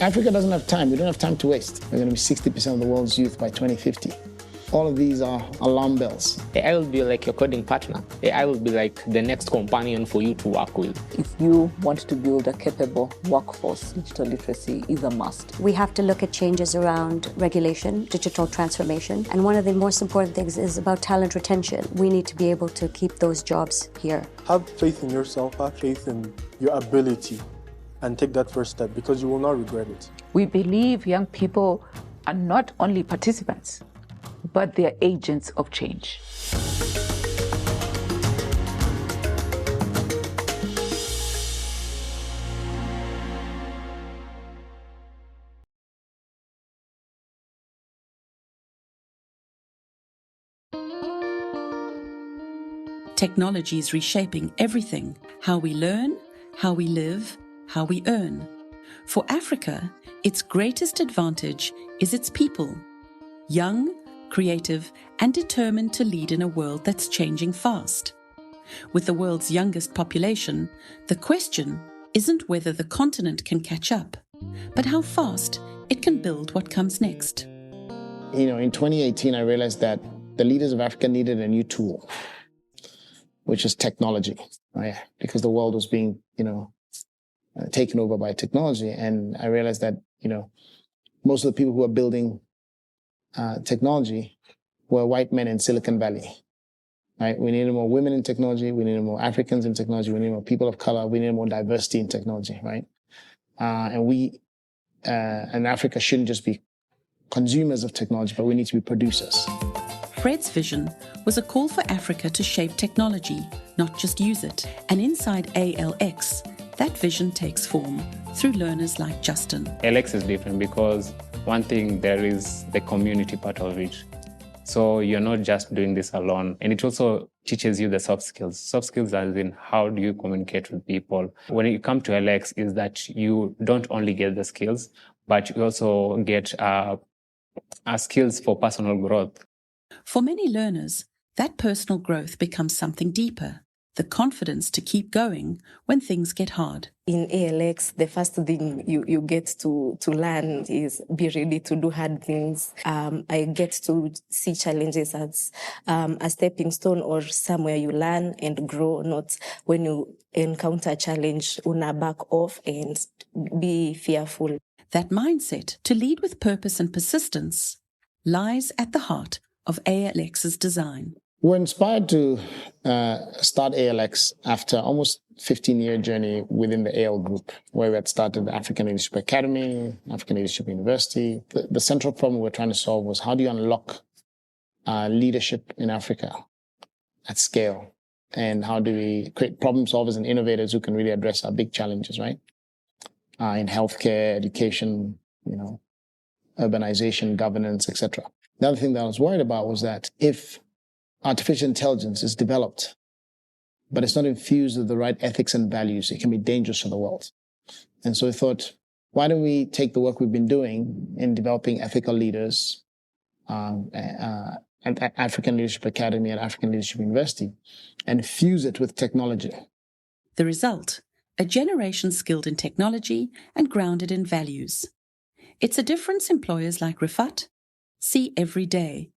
Africa doesn't have time. We don't have time to waste. We're going to be 60% of the world's youth by 2050. All of these are alarm bells. AI will be like your coding partner. AI will be like the next companion for you to work with. If you want to build a capable workforce, digital literacy is a must. We have to look at changes around regulation, digital transformation, and one of the most important things is about talent retention. We need to be able to keep those jobs here. Have faith in yourself, have faith in your ability, and take that first step because you will not regret it. We believe young people are not only participants, but they're agents of change. Technology is reshaping everything: how we learn, how we live, how we earn. For Africa, its greatest advantage is its people. Young, creative, and determined to lead in a world that's changing fast. With the world's youngest population, the question isn't whether the continent can catch up, but how fast it can build what comes next. In 2018, I realized that the leaders of Africa needed a new tool, which is technology, right? Because the world was being, taken over by technology. And I realized that, most of the people who are building technology were white men in Silicon Valley, right? We needed more women in technology. We needed more Africans in technology. We needed more people of color. We needed more diversity in technology, right? And Africa shouldn't just be consumers of technology, but we need to be producers. Fred's vision was a call for Africa to shape technology, not just use it. And inside ALX, that vision takes form through learners like Justin. ALX is different because one thing, there is the community part of it. So you're not just doing this alone. And it also teaches you the soft skills. Soft skills as in how do you communicate with people. When you come to ALX is that you don't only get the skills, but you also get skills for personal growth. For many learners, that personal growth becomes something deeper. The confidence to keep going when things get hard. In ALX, the first thing you get to learn is be ready to do hard things. I get to see challenges as a stepping stone or somewhere you learn and grow, not when you encounter a challenge, una back off and be fearful. That mindset to lead with purpose and persistence lies at the heart of ALX's design. We're inspired to start ALX after almost 15-year journey within the AL group, where we had started the African Leadership Academy, African Leadership University. The central problem we're trying to solve was how do you unlock leadership in Africa at scale? And how do we create problem solvers and innovators who can really address our big challenges, right? In healthcare, education, urbanization, governance, etc. The other thing that I was worried about was that if artificial intelligence is developed, but it's not infused with the right ethics and values, it can be dangerous for the world. And so I thought, why don't we take the work we've been doing in developing ethical leaders at African Leadership Academy and African Leadership University and fuse it with technology. The result, a generation skilled in technology and grounded in values. It's a difference employers like Rifat see every day.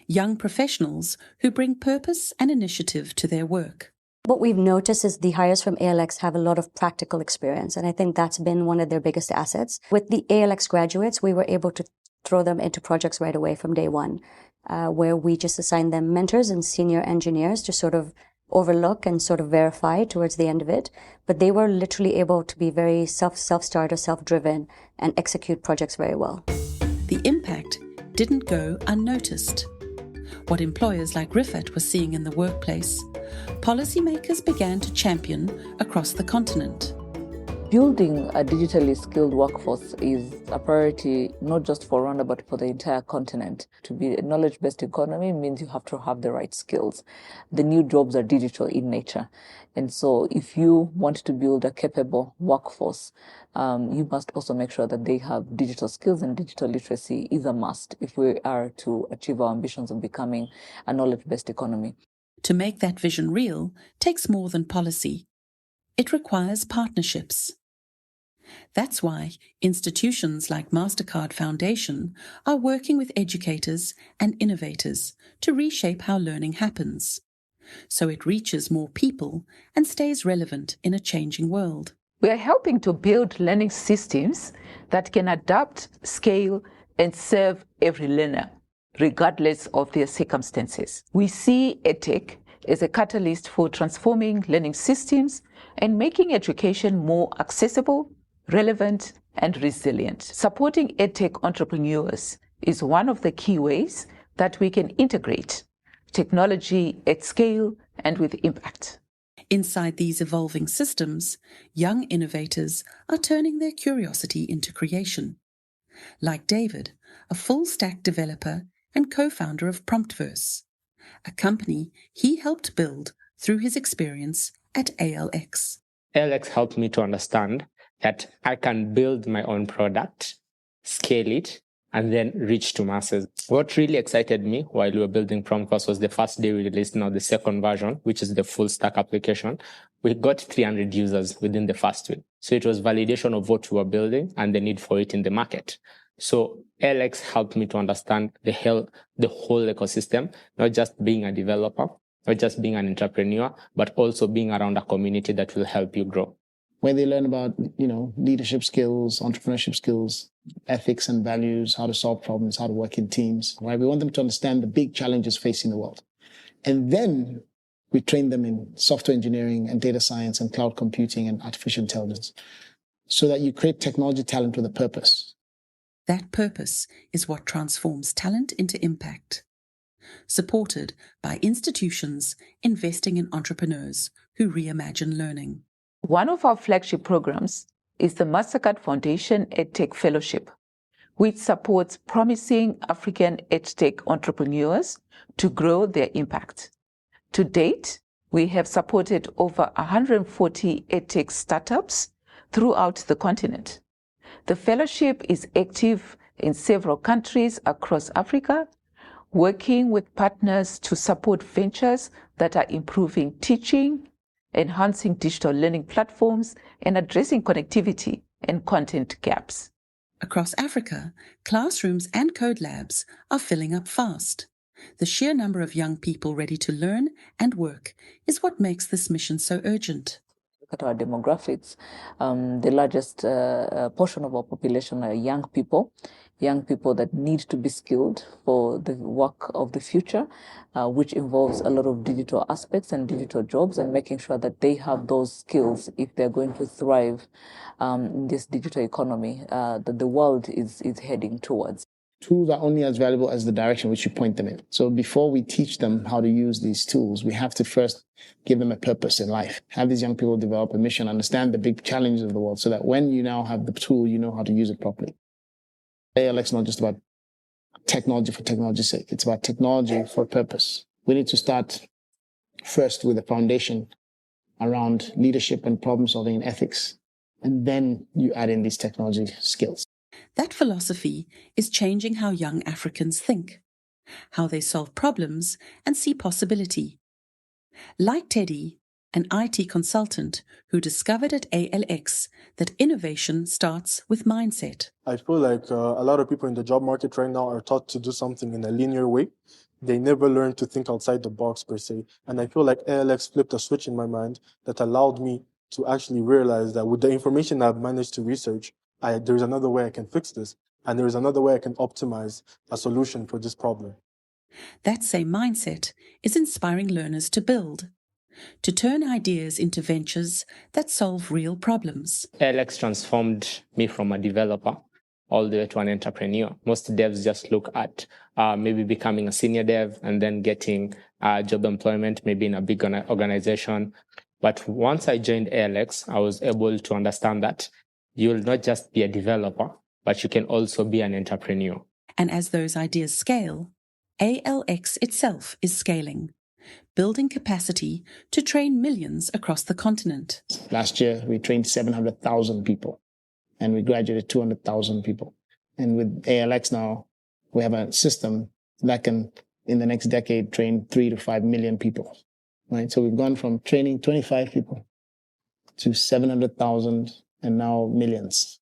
Young professionals who bring purpose and initiative to their work. What we've noticed is the hires from ALX have a lot of practical experience, and I think that's been one of their biggest assets. With the ALX graduates, we were able to throw them into projects right away from day one, where we just assigned them mentors and senior engineers to sort of overlook and sort of verify towards the end of it. But they were literally able to be very self-starter, self-driven, and execute projects very well. The impact didn't go unnoticed. What employers like Rifat were seeing in the workplace, policymakers began to champion across the continent. Building a digitally skilled workforce is a priority not just for Rwanda but for the entire continent. To be a knowledge-based economy means you have to have the right skills. The new jobs are digital in nature. And so if you want to build a capable workforce, you must also make sure that they have digital skills, and digital literacy is a must if we are to achieve our ambitions of becoming a knowledge-based economy. To make that vision real takes more than policy. It requires partnerships. That's why institutions like MasterCard Foundation are working with educators and innovators to reshape how learning happens, so it reaches more people and stays relevant in a changing world. We are helping to build learning systems that can adapt, scale, and serve every learner, regardless of their circumstances. We see EdTech as a catalyst for transforming learning systems and making education more accessible, relevant, and resilient. Supporting EdTech entrepreneurs is one of the key ways that we can integrate technology at scale and with impact. Inside these evolving systems, young innovators are turning their curiosity into creation. Like David, a full-stack developer and co-founder of Promptverse, a company he helped build through his experience at ALX. ALX helped me to understand that I can build my own product, scale it, and then reach to masses. What really excited me while we were building Promptverse was the first day we released now the second version, which is the full stack application. We got 300 users within the first week. So it was validation of what we were building and the need for it in the market. So ALX helped me to understand the whole ecosystem, not just being a developer, not just being an entrepreneur, but also being around a community that will help you grow. Where they learn about, leadership skills, entrepreneurship skills, ethics and values, how to solve problems, how to work in teams, right? We want them to understand the big challenges facing the world. And then we train them in software engineering and data science and cloud computing and artificial intelligence so that you create technology talent with a purpose. That purpose is what transforms talent into impact. Supported by institutions investing in entrepreneurs who reimagine learning. One of our flagship programs is the MasterCard Foundation EdTech Fellowship, which supports promising African EdTech entrepreneurs to grow their impact. To date, we have supported over 140 EdTech startups throughout the continent. The fellowship is active in several countries across Africa, working with partners to support ventures that are improving teaching, enhancing digital learning platforms, and addressing connectivity and content gaps. Across Africa, classrooms and code labs are filling up fast. The sheer number of young people ready to learn and work is what makes this mission so urgent. Look at our demographics. The largest portion of our population are young people that need to be skilled for the work of the future, which involves a lot of digital aspects and digital jobs, and making sure that they have those skills if they're going to thrive in this digital economy that the world is heading towards. Tools are only as valuable as the direction which you point them in. So before we teach them how to use these tools, we have to first give them a purpose in life. Have these young people develop a mission, understand the big challenges of the world, so that when you now have the tool, you know how to use it properly. ALX is not just about technology for technology's sake. It's about technology for purpose. We need to start first with a foundation around leadership and problem solving and ethics, and then you add in these technology skills. That philosophy is changing how young Africans think, how they solve problems and see possibility. Like Teddy, an IT consultant who discovered at ALX that innovation starts with mindset. I feel like a lot of people in the job market right now are taught to do something in a linear way. They never learn to think outside the box per se. And I feel like ALX flipped a switch in my mind that allowed me to actually realize that with the information I've managed to research, there's another way I can fix this. And there's another way I can optimize a solution for this problem. That same mindset is inspiring learners to build, to turn ideas into ventures that solve real problems. ALX transformed me from a developer all the way to an entrepreneur. Most devs just look at maybe becoming a senior dev and then getting job employment, maybe in a big organization. But once I joined ALX, I was able to understand that you'll not just be a developer, but you can also be an entrepreneur. And as those ideas scale, ALX itself is scaling, building capacity to train millions across the continent. Last year, we trained 700,000 people, and we graduated 200,000 people. And with ALX now, we have a system that can, in the next decade, train 3 to 5 million people, right? So we've gone from training 25 people to 700,000 and now millions.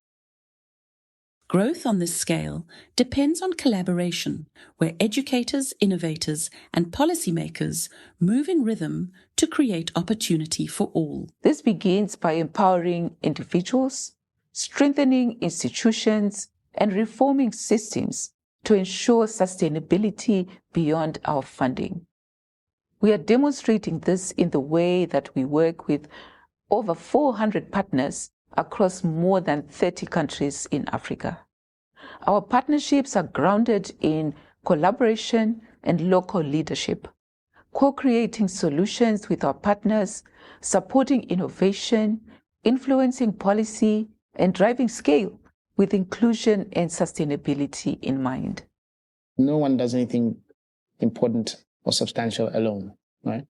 Growth on this scale depends on collaboration, where educators, innovators, and policymakers move in rhythm to create opportunity for all. This begins by empowering individuals, strengthening institutions, and reforming systems to ensure sustainability beyond our funding. We are demonstrating this in the way that we work with over 400 partners across more than 30 countries in Africa. Our partnerships are grounded in collaboration and local leadership, co-creating solutions with our partners, supporting innovation, influencing policy, and driving scale with inclusion and sustainability in mind. No one does anything important or substantial alone, right?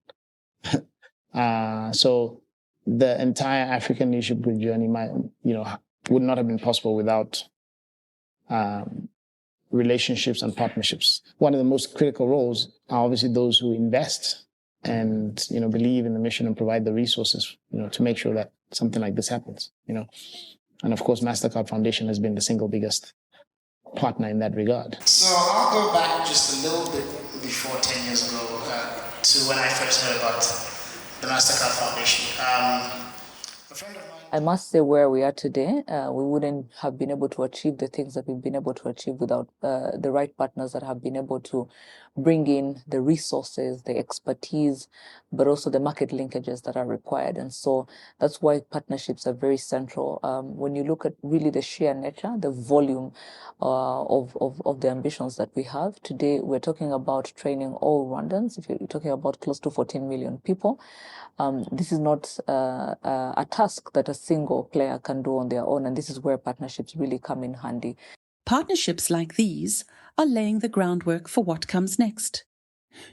So the entire African Leadership Grid journey would not have been possible without relationships and partnerships. One of the most critical roles are obviously those who invest and believe in the mission and provide the resources to make sure that something like this happens. And of course, MasterCard Foundation has been the single biggest partner in that regard. So I'll go back just a little bit before 10 years ago to when I first heard about the MasterCard Foundation. A friend of mine. I must say, where we are today, we wouldn't have been able to achieve the things that we've been able to achieve without the right partners that have been able to bring in the resources, the expertise, but also the market linkages that are required. And so that's why partnerships are very central. When you look at really the sheer nature, the volume of the ambitions that we have today, we're talking about training all Rwandans. If you're talking about close to 14 million people, this is not a task that a single player can do on their own, and this is where partnerships really come in handy. Partnerships like these are laying the groundwork for what comes next.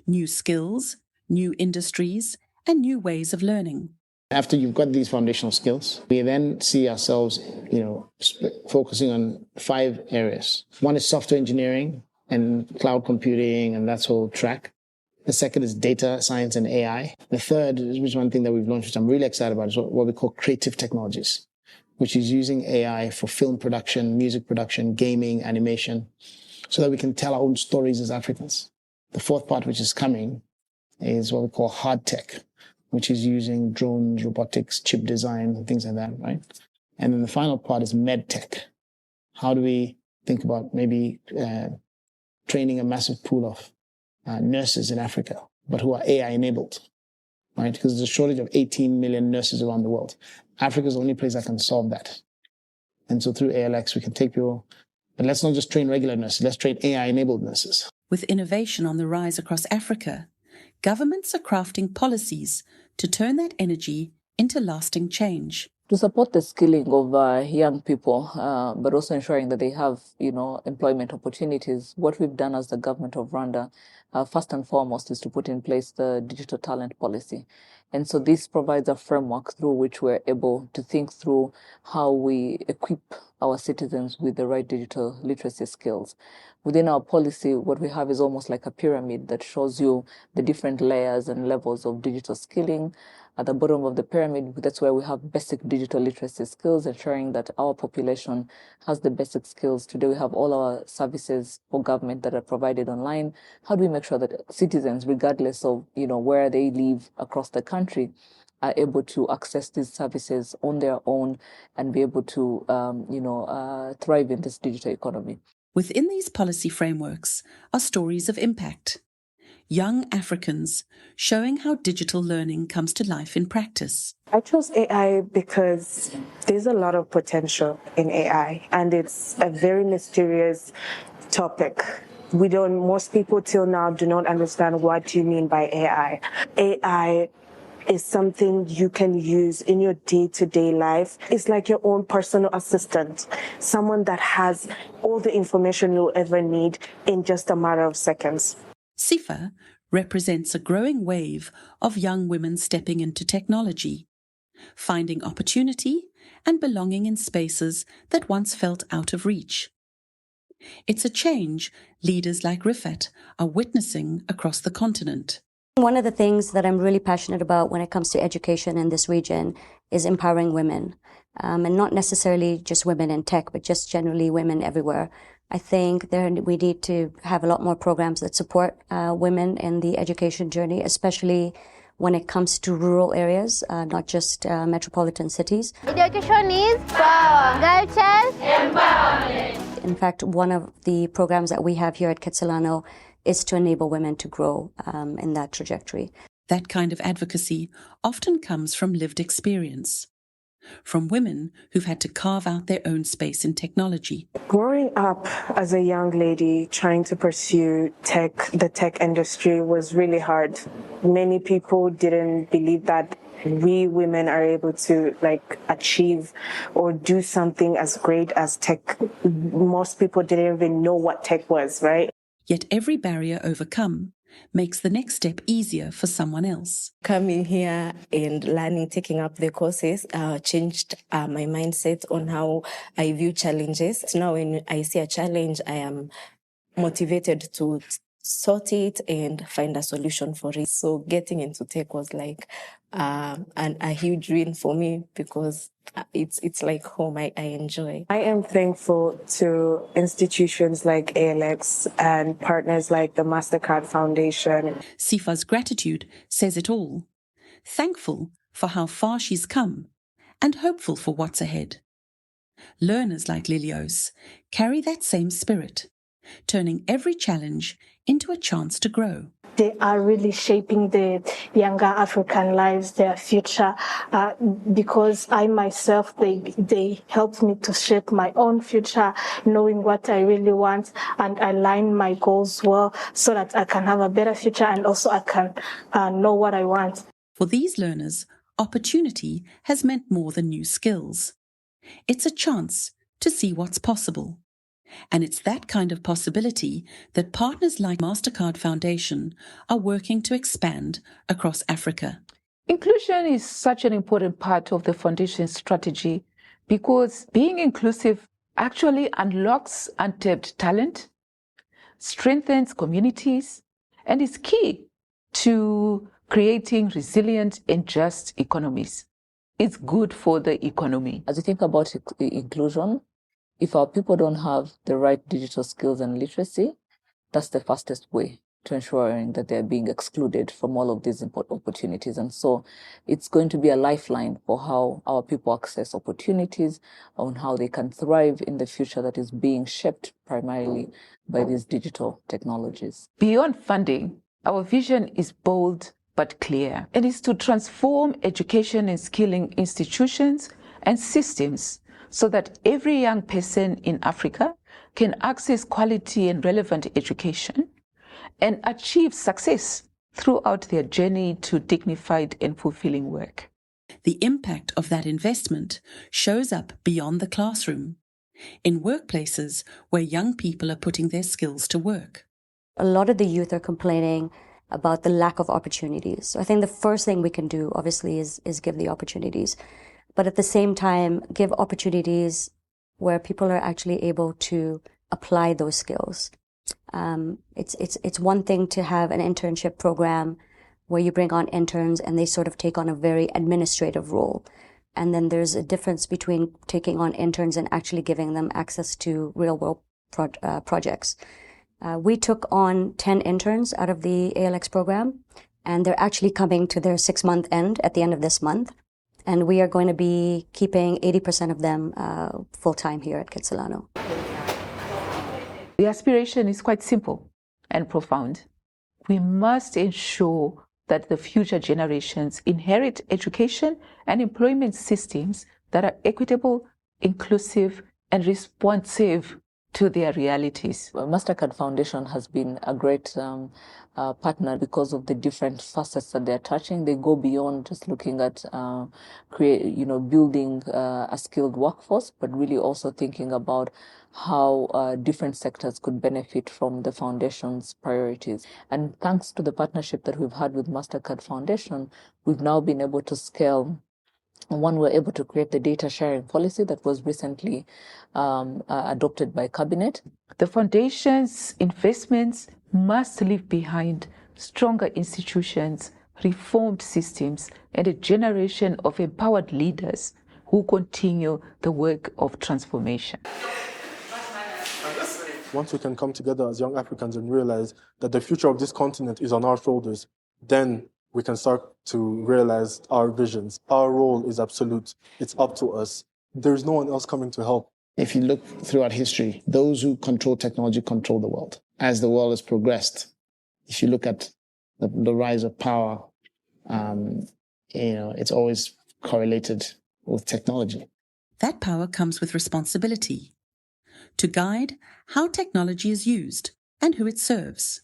New skills, new industries, and new ways of learning. After you've got these foundational skills, we then see ourselves, focusing on 5 areas. One is software engineering and cloud computing and that whole track. The second is data science and AI. The third, which is one thing that we've launched, which I'm really excited about, is what we call creative technologies, which is using AI for film production, music production, gaming, animation, so that we can tell our own stories as Africans. The fourth part, which is coming, is what we call hard tech, which is using drones, robotics, chip design, and things like that, right? And then the final part is med tech. How do we think about maybe training a massive pool of nurses in Africa, but who are AI enabled, right? Because there's a shortage of 18 million nurses around the world. Africa is the only place that can solve that. And so through ALX, we can take people, but let's not just train regular nurses, let's train AI enabled nurses. With innovation on the rise across Africa, governments are crafting policies to turn that energy into lasting change. To support the skilling of young people, but also ensuring that they have, employment opportunities, what we've done as the government of Rwanda, first and foremost, is to put in place the digital talent policy. And so this provides a framework through which we're able to think through how we equip our citizens with the right digital literacy skills. Within our policy, what we have is almost like a pyramid that shows you the different layers and levels of digital skilling. At the bottom of the pyramid, that's where we have basic digital literacy skills, ensuring that our population has the basic skills. Today, we have all our services for government that are provided online. How do we make sure that citizens, regardless of where they live across the country, are able to access these services on their own and be able to, thrive in this digital economy? Within these policy frameworks are stories of impact. Young Africans showing how digital learning comes to life in practice. I chose AI because there's a lot of potential in AI, and it's a very mysterious topic. Most people till now do not understand what you mean by AI. AI is something you can use in your day-to-day life. It's like your own personal assistant, someone that has all the information you'll ever need in just a matter of seconds. Sifa represents a growing wave of young women stepping into technology, finding opportunity and belonging in spaces that once felt out of reach. It's a change leaders like Rifat are witnessing across the continent. One of the things that I'm really passionate about when it comes to education in this region is empowering women, and not necessarily just women in tech, but just generally women everywhere. I think we need to have a lot more programs that support women in the education journey, especially when it comes to rural areas, not just metropolitan cities. Education is power. Girl child empowerment. In fact, one of the programs that we have here at Kitsilano is to enable women to grow in that trajectory. That kind of advocacy often comes from lived experience, from women who've had to carve out their own space in technology. Growing up as a young lady trying to pursue the tech industry was really hard. Many people didn't believe that we women are able to achieve or do something as great as tech. Most people didn't even know what tech was, right? Yet every barrier overcome makes the next step easier for someone else. Coming here and learning, taking up the courses, changed my mindset on how I view challenges. Now when I see a challenge, I am motivated to sort it and find a solution for it. So getting into tech was like a huge win for me because it's like home. I enjoy. I am thankful to institutions like ALX and partners like the MasterCard Foundation. Sifa's gratitude says it all. Thankful for how far she's come and hopeful for what's ahead. Learners like Lilios carry that same spirit, turning every challenge into a chance to grow. They are really shaping the younger African lives, their future, because I myself, they helped me to shape my own future, knowing what I really want and align my goals well so that I can have a better future and also I can know what I want. For these learners, opportunity has meant more than new skills. It's a chance to see what's possible. And it's that kind of possibility that partners like MasterCard Foundation are working to expand across Africa. Inclusion is such an important part of the foundation's strategy because being inclusive actually unlocks untapped talent, strengthens communities, and is key to creating resilient and just economies. It's good for the economy. As you think about inclusion, if our people don't have the right digital skills and literacy, that's the fastest way to ensuring that they're being excluded from all of these opportunities. And so it's going to be a lifeline for how our people access opportunities, on how they can thrive in the future that is being shaped primarily by these digital technologies. Beyond funding, our vision is bold but clear, and is to transform education and skilling institutions and systems so that every young person in Africa can access quality and relevant education and achieve success throughout their journey to dignified and fulfilling work. The impact of that investment shows up beyond the classroom, in workplaces where young people are putting their skills to work. A lot of the youth are complaining about the lack of opportunities. So I think the first thing we can do, obviously, is give the opportunities. But at the same time, give opportunities where people are actually able to apply those skills. It's one thing to have an internship program where you bring on interns and they sort of take on a very administrative role. And then there's a difference between taking on interns and actually giving them access to real world projects. We took on 10 interns out of the ALX program, and they're actually coming to their 6-month end at the end of this month. And we are going to be keeping 80% of them full-time here at Kitsilano. The aspiration is quite simple and profound. We must ensure that the future generations inherit education and employment systems that are equitable, inclusive, and responsive to their realities. MasterCard Foundation has been a great partner because of the different facets that they're touching. They go beyond just looking at building a skilled workforce, but really also thinking about how different sectors could benefit from the foundation's priorities. And thanks to the partnership that we've had with MasterCard Foundation, we've now been able to scale. One, we're able to create the data sharing policy that was recently adopted by Cabinet. The foundation's investments must leave behind stronger institutions, reformed systems, and a generation of empowered leaders who continue the work of transformation. Once we can come together as young Africans and realize that the future of this continent is on our shoulders, then we can start to realize our visions. Our role is absolute. It's up to us. There's no one else coming to help. If you look throughout history, those who control technology control the world. As the world has progressed, if you look at the rise of power, it's always correlated with technology. That power comes with responsibility to guide how technology is used and who it serves.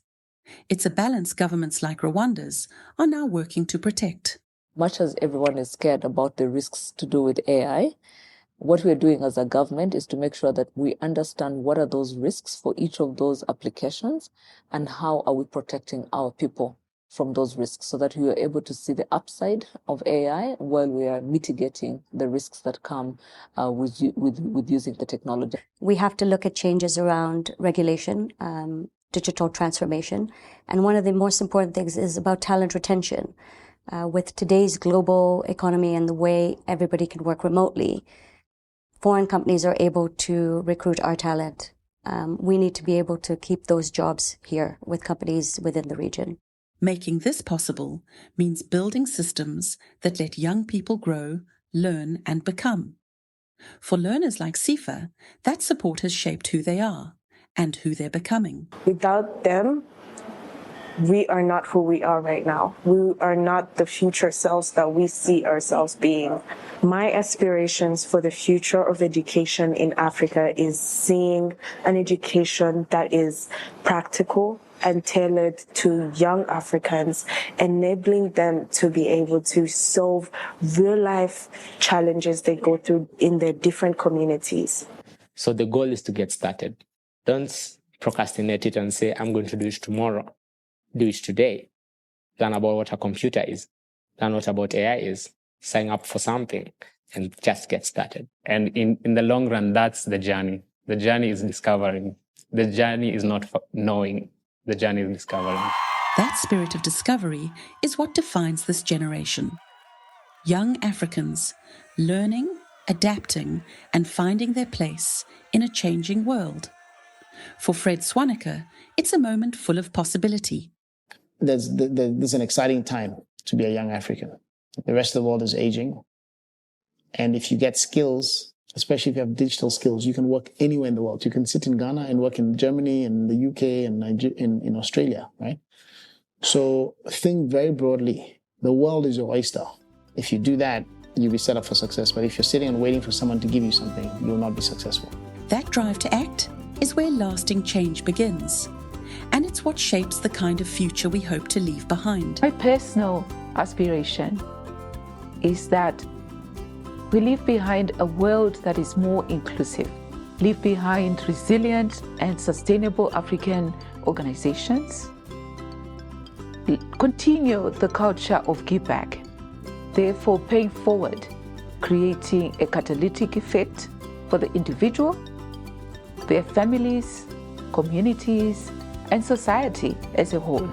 It's a balance governments like Rwanda's are now working to protect. Much as everyone is scared about the risks to do with AI, what we're doing as a government is to make sure that we understand what are those risks for each of those applications and how are we protecting our people from those risks so that we are able to see the upside of AI while we are mitigating the risks that come with using the technology. We have to look at changes around regulation, digital transformation. And one of the most important things is about talent retention. With today's global economy and the way everybody can work remotely, foreign companies are able to recruit our talent. We need to be able to keep those jobs here with companies within the region. Making this possible means building systems that let young people grow, learn, and become. For learners like Sifa, that support has shaped who they are and who they're becoming. Without them, we are not who we are right now. We are not the future selves that we see ourselves being. My aspirations for the future of education in Africa is seeing an education that is practical and tailored to young Africans, enabling them to be able to solve real-life challenges they go through in their different communities. So the goal is to get started. Don't procrastinate it and say, I'm going to do it tomorrow. Do it today. Learn about what a computer is. Learn what about AI is. Sign up for something and just get started. And in the long run, that's the journey. The journey is discovering. The journey is not knowing. The journey is discovering. That spirit of discovery is what defines this generation. Young Africans learning, adapting, and finding their place in a changing world. For Fred Swaneker, it's a moment full of possibility. There's an exciting time to be a young African. The rest of the world is aging. And if you get skills, especially if you have digital skills, you can work anywhere in the world. You can sit in Ghana and work in Germany and the UK and in Australia, right? So think very broadly. The world is your oyster. If you do that, you'll be set up for success. But if you're sitting and waiting for someone to give you something, you will not be successful. That drive to act is where lasting change begins. And it's what shapes the kind of future we hope to leave behind. My personal aspiration is that we leave behind a world that is more inclusive, leave behind resilient and sustainable African organizations, continue the culture of give back, therefore paying forward, creating a catalytic effect for the individual, their families, communities, and society as a whole.